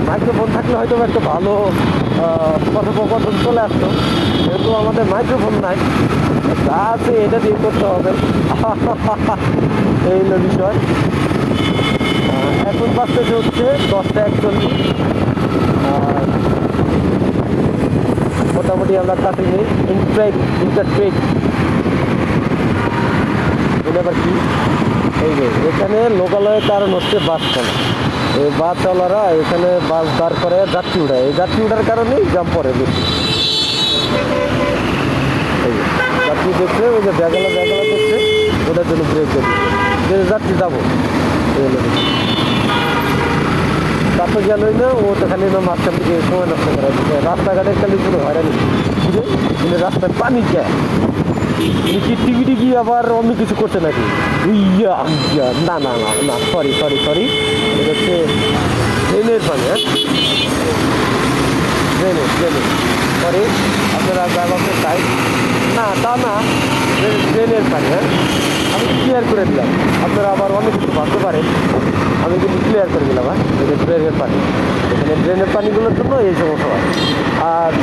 Microphone থাকলে হয়তো একটা ভালো কথোপকথন চলে আসতো, যেহেতু আমাদের মাইক্রোফোন নাই, যা আছে এটা দিয়ে করতে হবে। এই হলো বিষয়। এখন বাজতেছে হচ্ছে 10টা 41। আর মোটামুটি আমরা কাটিনি ইন্টারট্রেক আবার কি, এই যে এখানে লোকালয়ের কারণ হচ্ছে বাস চলা। এই বাস চালারা এখানে বাস দাঁড় করে যাত্রী উঠায়, এই যাত্রী উঠার কারণেই জাম পড়ে বেশি। এই যে যাত্রী দেখছে, ওই যে ব্যাগলা দেখছে, ওটার জন্য ব্রেক দিয়ে দিচ্ছে যে যাত্রী যাবো। তারপর গেল না, ও তো খালি না মাঝখান থেকে সময় নষ্ট করা দিচ্ছে, রাস্তাঘাটে খালি পুরো হয়রানি। কিন্তু রাস্তায় পানি যায় কি টিভি আবার অন্য কিছু করছে নাকি? না না না না, সরি, এটা হচ্ছে ট্রেনের পানি। হ্যাঁ, ট্রেনের সরি, আপনারা ড্রাইভারকে সাইড না, তা না, ট্রেনের পানি। হ্যাঁ, আমি ক্লিয়ার করে দিলাম, আপনারা আবার অনেক কিছু ভাবতে পারেন, আমি কিন্তু ক্লিয়ার করে দিলাম। হ্যাঁ, এটা ড্রেনের পানি, এখানে ড্রেনের পানিগুলোর জন্য এই সমস্যা হয়। আর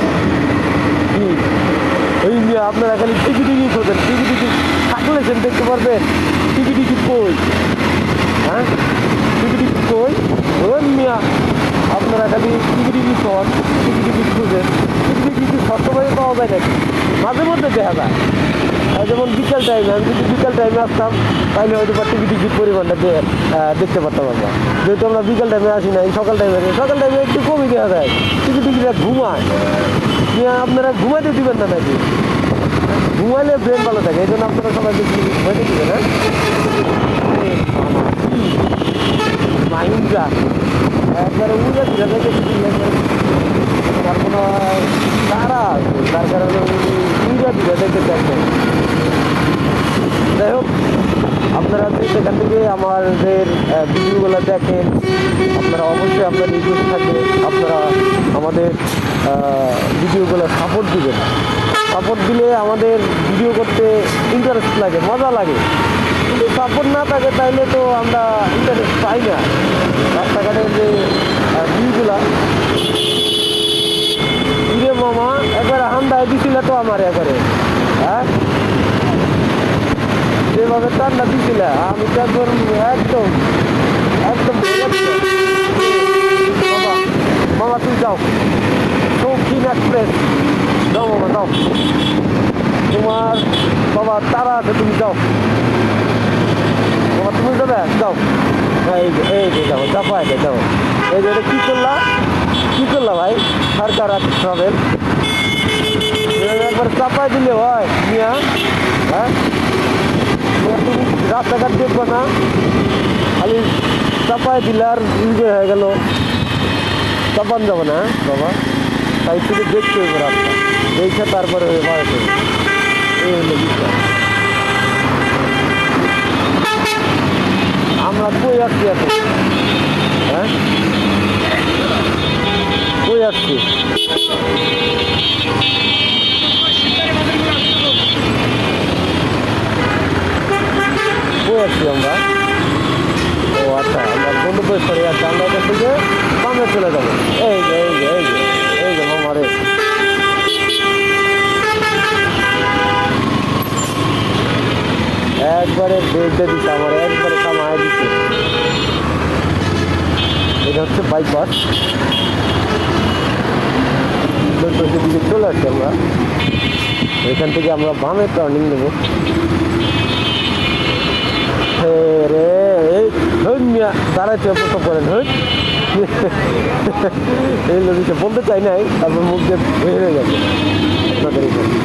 কি ওই আপনারা খালি টিভি খোঁজেন, টিভি থাকলে সেন দেখতে পারবেন টিভি কই। হ্যাঁ, টিভি কই ওই মিয়া, আপনারা খালি টিভি খোঁজ, টিভি খুঁজেন, টিভি সবসময় পাওয়া যায় নাকি? মাঝে মধ্যে দেখা যায়। যেমন বিকেল টাইমে, আমি যদি বিকেল টাইমে আসতাম তাহলে হয়তো বা টিকিট পরিমাণটা দেখতে পারতাম আমরা, যেহেতু আমরা বিকেল টাইমে আসি না, সকাল টাইমে একটু কমই দেখা যায়, টিকিটা ঘুমায়। আপনারা ঘুমাইতে দিবেন না নাকি? ঘুমাইলে ব্রেন ভালো থাকে, এই জন্য আপনারা সবাই বেশি ঘুমাইতে দিবেন। হ্যাঁ, মাইন্ডা একবারে উড়ে ফিরে দেখে তার কোনো তারা আছে, তার কারণে উড়ে ফিরে দেখতে চাচ্ছেন। যাই হোক, আপনারা সেখান থেকে আমাদের ভিডিওগুলো দেখেন, আপনারা অবশ্যই আপনার রিভিউ থাকবে, আপনারা আমাদের ভিডিওগুলো সাপোর্ট দিবেন। সাপোর্ট দিলে আমাদের ভিডিও করতে ইন্টারেস্ট লাগে, মজা লাগে। কিন্তু সাপোর্ট না থাকে তাইলে তো আমরা ইন্টারেস্ট পাই না। রাস্তাঘাটের যে ভিউগুলা, ইরে মামা একবারে হান্দায় দিছিল তো আমার একবারে। হ্যাঁ, যেভাবে ঠান্ডা দিছিল আমি তো একদম মামা তুই যাও, শৌখিন এক্সপ্রেস যাও মামা যাও, তোমার বাবা তারা আছে, তুমি যাও বাবা, তুমি যাবে যাও। এই যে যাও, চাপায় যাও। এই যে কী করলা ভাই, সরকার ট্রাভেল একবার চাপায় দিলে হয় মিয়া। হ্যাঁ, তুমি রাস্তাঘাট দেখবো না, খালি চাপায় দিলে আর ইয়ে হয়ে গেল, চাপান যাবো না বাবা, তাই শুধু দেখতে হইব রাস্তা, দেখে তারপরে বাড়াতে হবে। এই হলো বিষয়। আমরা কই আসছি এখন? হ্যাঁ, কই আসছি? কই আসছি আমরা? ও আচ্ছা, আমরা বন্ধুদের সরে আসছি, আমরা এখান থেকে সামনে চলে যাবো। এই যে মামারে একবারে বেঁধে দিচ্ছে, আমার একবারে কামায় দিচ্ছে। এটা হচ্ছে বাইপাস, দিকে চলে আসছি আমরা। এখান থেকে আমরা বামে টার্নিং নেবো। রে দাঁড়াইতে প্রথম করেন, এই লোকটা বলতে চাই নাই, তারপর মুখ দিয়ে বের হয়ে গেছে আপনাদের এখানে।